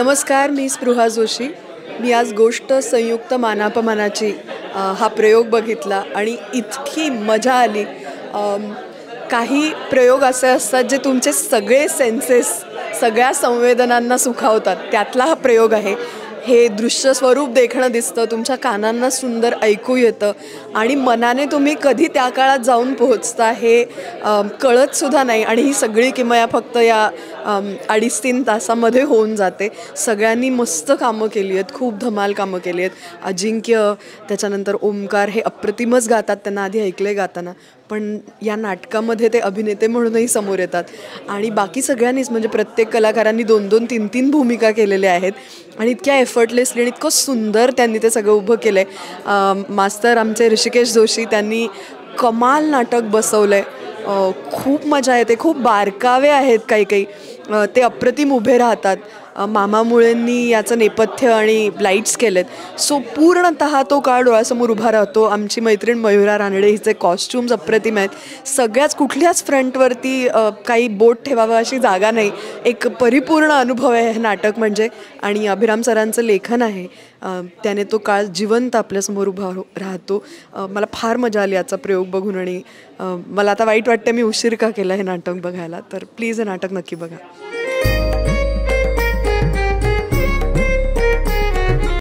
नमस्कार, मी स्पृहा जोशी. मी आज गोष्ट संयुक्त मानापमानाची हा प्रयोग बघितला आणि इतकी मजा आली. काही प्रयोग असे असतात जे तुमचे सगळे सेन्सेस, सगळ्या संवेदनांना सुखावतात. त्यातला हा प्रयोग आहे. हे दृश्य स्वरूप देखणं दिसतं, तुमच्या कानांना सुंदर ऐकू येतं आणि मनाने तुम्ही कधी त्या काळात जाऊन पोहोचता हे कळतसुद्धा नाही. आणि ही सगळी किमया फक्त या 2.5-3 तासामध्ये होऊन जाते. सगळ्यांनी मस्त कामं केली आहेत, खूप धमाल कामं केली आहेत. अजिंक्य, त्याच्यानंतर ओमकार हे अप्रतिमच गातात, त्यांना आधी ऐकले गाताना, पण या नाटकामध्ये ते अभिनेते म्हणूनही समोर येतात. आणि बाकी सगळ्यांनीच म्हणजे प्रत्येक कलाकारांनी 2-2, 3-3 भूमिका केलेल्या आहेत आणि इतक्या एफर्टलेसली आणि इतकं सुंदर त्यांनी ते सगळं उभं केलं आहे. मास्तर आमचे ऋषिकेश जोशी, त्यांनी कमाल नाटक बसवलं आहे. खूप मजा येते, खूप बारकावे आहेत काही काही, ते अप्रतिम उभे राहतात. मामा मुळेंनी याचं नेपथ्य आणि लाईट्स केलेत, सो पूर्णतः तो काळ डोळ्यासमोर उभा राहतो. आमची मैत्रीण मयुरा रानडे, हिचे कॉस्ट्युम्स अप्रतिम आहेत. सगळ्याच कुठल्याच फ्रंटवरती काही बोट ठेवावं अशी जागा नाही. एक परिपूर्ण अनुभव आहे हे नाटक म्हणजे. आणि अभिराम सरांचं लेखन आहे, त्याने तो काळ जिवंत आपल्यासमोर उभा राहतो. मला फार मजा आली याचा प्रयोग बघून आणि मला आता वाईट वाटतं मी उशीर का केला हे नाटक बघायला. तर प्लीज हे नाटक नक्की बघा.